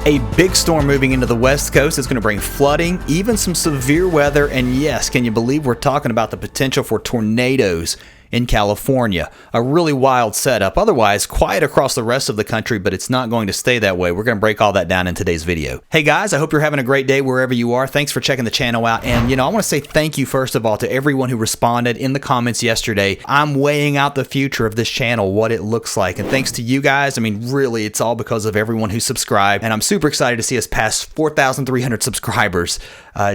A big storm moving into the west coast is going to bring flooding, even some severe weather, and yes, can you believe we're talking about the potential for tornadoes in California? A really wild setup. Otherwise, quiet across the rest of the country, but it's not going to stay that way. We're going to break all that down in today's video. Hey guys, I hope you're having a great day wherever you are. Thanks for checking the channel out. And I want to say thank you first of all to everyone who responded in the comments yesterday. I'm weighing out the future of this channel, what it looks like. And thanks to you guys, really, it's all because of everyone who subscribed. And I'm super excited to see us pass 4,300 subscribers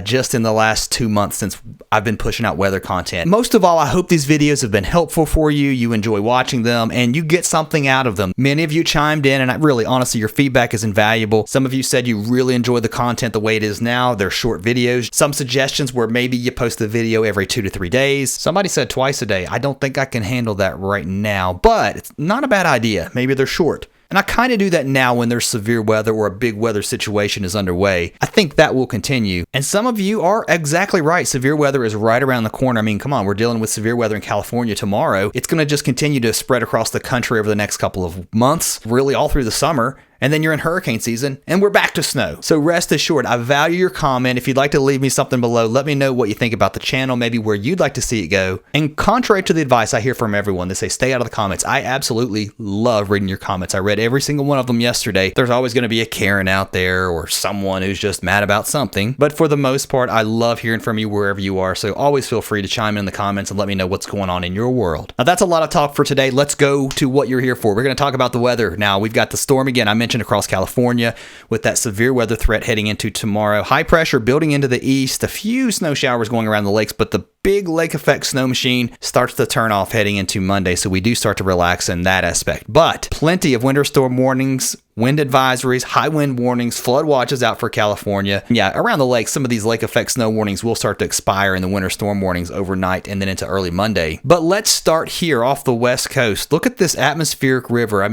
just in the last 2 months since I've been pushing out weather content. Most of all, I hope these videos have been helpful for you. You enjoy watching them and you get something out of them. Many of you chimed in, and honestly, your feedback is invaluable. Some of you said you really enjoy the content the way it is now. They're short videos. Some suggestions were maybe you post the video every 2 to 3 days. Somebody said twice a day. I don't think I can handle that right now, but it's not a bad idea. Maybe they're short. And I kind of do that now when there's severe weather or a big weather situation is underway. I think that will continue. And some of you are exactly right. Severe weather is right around the corner. Come on, we're dealing with severe weather in California tomorrow. It's going to just continue to spread across the country over the next couple of months, really all through the summer. And then you're in hurricane season, and we're back to snow. So rest assured, I value your comment. If you'd like to leave me something below, let me know what you think about the channel, maybe where you'd like to see it go. And contrary to the advice I hear from everyone, they say stay out of the comments. I absolutely love reading your comments. I read every single one of them yesterday. There's always going to be a Karen out there or someone who's just mad about something. But for the most part, I love hearing from you wherever you are. So always feel free to chime in the comments and let me know what's going on in your world. Now that's a lot of talk for today. Let's go to what you're here for. We're going to talk about the weather. Now we've got the storm again. I mentioned across California with that severe weather threat heading into tomorrow. High pressure building into the east, a few snow showers going around the lakes, but the big lake effect snow machine starts to turn off heading into Monday, so we do start to relax in that aspect. But plenty of winter storm warnings, wind advisories, high wind warnings, flood watches out for California. Yeah, around the lake, some of these lake effect snow warnings will start to expire in the winter storm warnings overnight and then into early Monday. But let's start here off the west coast. Look at this atmospheric river.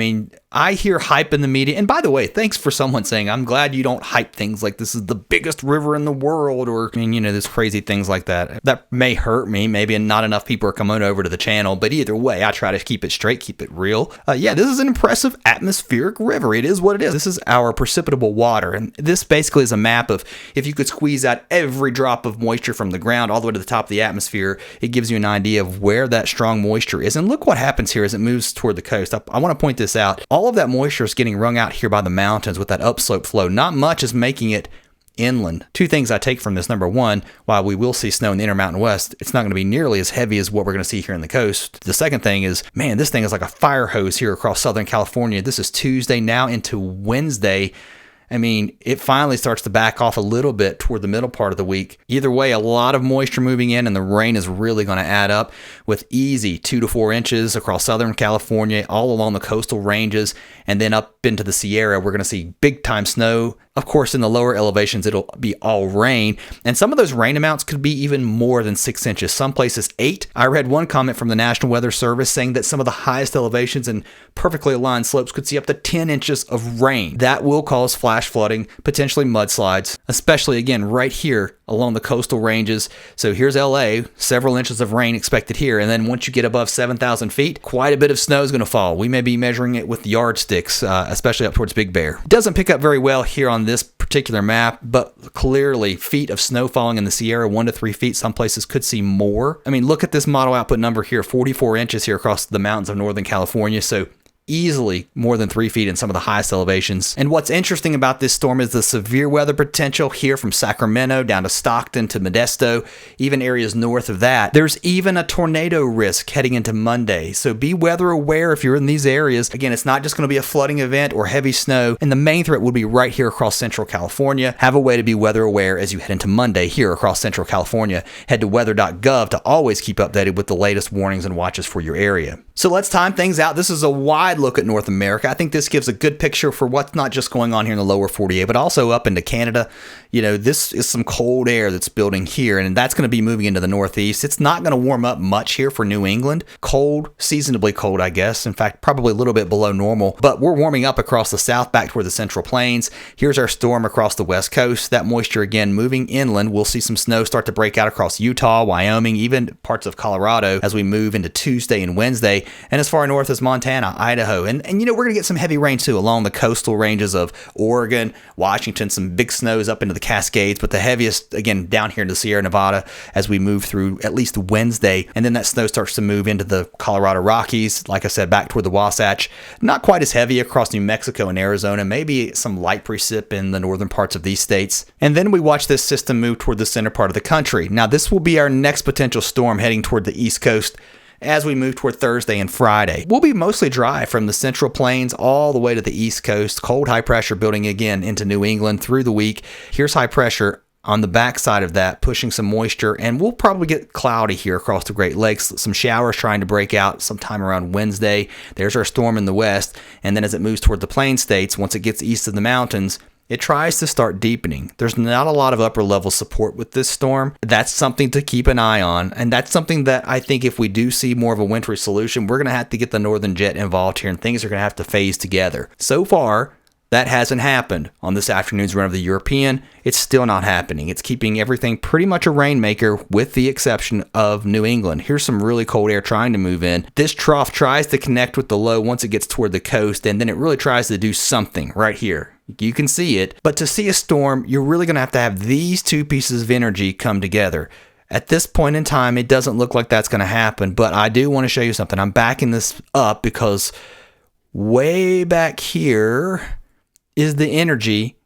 I hear hype in the media. And by the way, thanks for someone saying, I'm glad you don't hype things like this is the biggest river in the world, or, this crazy things like that. That may hurt me. Maybe not enough people are coming over to the channel, but either way, I try to keep it straight, keep it real. Yeah, this is an impressive atmospheric river. It is what it is. This is our precipitable water. And this basically is a map of if you could squeeze out every drop of moisture from the ground all the way to the top of the atmosphere, it gives you an idea of where that strong moisture is. And look what happens here as it moves toward the coast. I want to point this out. All of that moisture is getting wrung out here by the mountains with that upslope flow. Not much is making it inland. Two things I take from this. Number one, while we will see snow in the Intermountain West, it's not going to be nearly as heavy as what we're going to see here on the coast. The second thing is, man, this thing is like a fire hose here across Southern California. This is Tuesday now into Wednesday. It finally starts to back off a little bit toward the middle part of the week. Either way, a lot of moisture moving in, and the rain is really going to add up with easy 2 to 4 inches across Southern California, all along the coastal ranges, and then up into the Sierra. We're going to see big time snow. Of course, in the lower elevations, it'll be all rain, and some of those rain amounts could be even more than 6 inches. Some places 8. I read one comment from the National Weather Service saying that some of the highest elevations and perfectly aligned slopes could see up to 10 inches of rain. That will cause flash flooding, potentially mudslides, especially again right here along the coastal ranges. So here's LA, several inches of rain expected here, and then once you get above 7,000 feet, quite a bit of snow is going to fall. We may be measuring it with yardsticks, especially up towards Big Bear. It doesn't pick up very well here on this particular map, but clearly feet of snow falling in the Sierra, 1 to 3 feet. Some places could see more. Look at this model output number here, 44 inches here across the mountains of Northern California. So easily more than 3 feet in some of the highest elevations. And what's interesting about this storm is the severe weather potential here from Sacramento down to Stockton to Modesto, even areas north of that. There's even a tornado risk heading into Monday. So be weather aware if you're in these areas. Again, it's not just going to be a flooding event or heavy snow. And the main threat would be right here across Central California. Have a way to be weather aware as you head into Monday here across Central California. Head to weather.gov to always keep updated with the latest warnings and watches for your area. So let's time things out. This is a wide look at North America. I think this gives a good picture for what's not just going on here in the lower 48, but also up into Canada. This is some cold air that's building here, and that's going to be moving into the northeast. It's not going to warm up much here for New England. Cold, seasonably cold, I guess. In fact, probably a little bit below normal, but we're warming up across the south back toward the central plains. Here's our storm across the west coast. That moisture again moving inland. We'll see some snow start to break out across Utah, Wyoming, even parts of Colorado as we move into Tuesday and Wednesday. And as far north as Montana, Idaho, Idaho. And we're going to get some heavy rain too along the coastal ranges of Oregon, Washington, some big snows up into the Cascades, but the heaviest, again, down here in the Sierra Nevada as we move through at least Wednesday. And then that snow starts to move into the Colorado Rockies, like I said, back toward the Wasatch. Not quite as heavy across New Mexico and Arizona, maybe some light precip in the northern parts of these states. And then we watch this system move toward the center part of the country. Now, this will be our next potential storm heading toward the East Coast as we move toward Thursday and Friday. We'll be mostly dry from the central plains all the way to the East Coast. Cold high pressure building again into New England through the week. Here's high pressure on the backside of that, pushing some moisture, and we'll probably get cloudy here across the Great Lakes. Some showers trying to break out sometime around Wednesday. There's our storm in the west, and then as it moves toward the plain states, once it gets east of the mountains, it tries to start deepening. There's not a lot of upper level support with this storm. That's something to keep an eye on, and that's something that I think if we do see more of a wintry solution, we're going to have to get the northern jet involved here, and things are going to have to phase together. So far, that hasn't happened on this afternoon's run of the European. It's still not happening. It's keeping everything pretty much a rainmaker with the exception of New England. Here's some really cold air trying to move in. This trough tries to connect with the low once it gets toward the coast, and then it really tries to do something right here. You can see it, but to see a storm, you're really going to have these two pieces of energy come together. At this point in time, it doesn't look like that's going to happen, but I do want to show you something. I'm backing this up because way back here is the energy.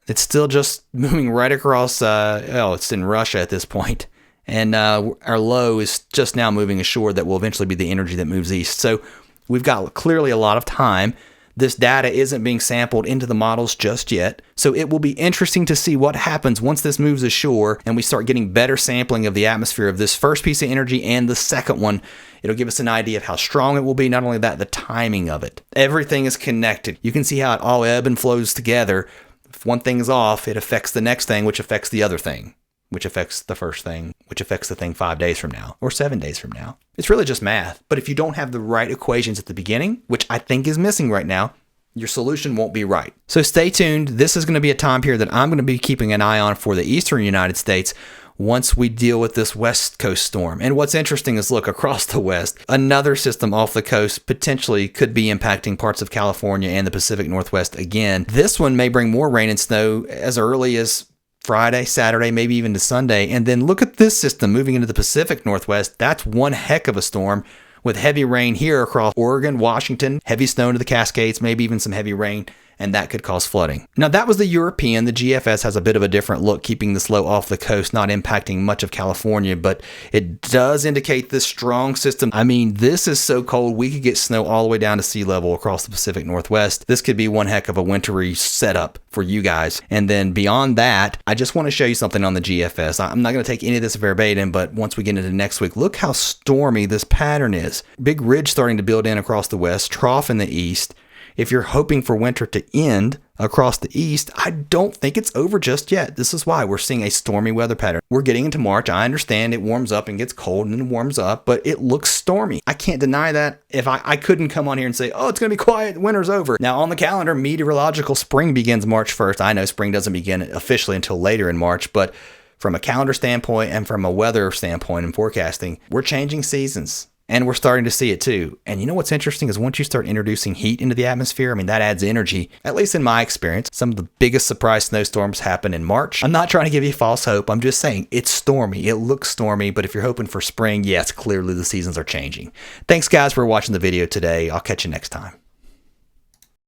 It's still just moving right across, it's in Russia at this point. And our low is just now moving ashore that will eventually be the energy that moves east. So we've got clearly a lot of time. This data isn't being sampled into the models just yet, so it will be interesting to see what happens once this moves ashore and we start getting better sampling of the atmosphere of this first piece of energy and the second one. It'll give us an idea of how strong it will be, not only that, the timing of it. Everything is connected. You can see how it all ebb and flows together. If one thing is off, it affects the next thing, which affects the other thing, which affects the first thing, which affects the thing 5 days from now or 7 days from now. It's really just math. But if you don't have the right equations at the beginning, which I think is missing right now, your solution won't be right. So stay tuned. This is going to be a time period that I'm going to be keeping an eye on for the eastern United States once we deal with this west coast storm. And what's interesting is, look, across the west, another system off the coast potentially could be impacting parts of California and the Pacific Northwest again. This one may bring more rain and snow as early as Friday, Saturday, maybe even to Sunday. And then look at this system moving into the Pacific Northwest. That's one heck of a storm with heavy rain here across Oregon, Washington, heavy snow into the Cascades, maybe even some heavy rain, and that could cause flooding. Now, that was the European. The GFS has a bit of a different look, keeping this low off the coast, not impacting much of California, but it does indicate this strong system. I mean, this is so cold, we could get snow all the way down to sea level across the Pacific Northwest. This could be one heck of a wintry setup for you guys. And then beyond that, I just want to show you something on the GFS. I'm not going to take any of this verbatim, but once we get into next week, look how stormy this pattern is. Big ridge starting to build in across the west, trough in the east. If you're hoping for winter to end across the east, I don't think it's over just yet. This is why we're seeing a stormy weather pattern. We're getting into March. I understand it warms up and gets cold and then warms up, but it looks stormy. I can't deny that. If I couldn't come on here and say, oh, it's going to be quiet, winter's over. Now on the calendar, meteorological spring begins March 1st. I know spring doesn't begin officially until later in March, but from a calendar standpoint and from a weather standpoint and forecasting, we're changing seasons. And we're starting to see it too. And you know what's interesting is once you start introducing heat into the atmosphere, I mean, that adds energy. At least in my experience, some of the biggest surprise snowstorms happen in March. I'm not trying to give you false hope. I'm just saying it's stormy. It looks stormy, but if you're hoping for spring, yes, clearly the seasons are changing. Thanks guys for watching the video today. I'll catch you next time.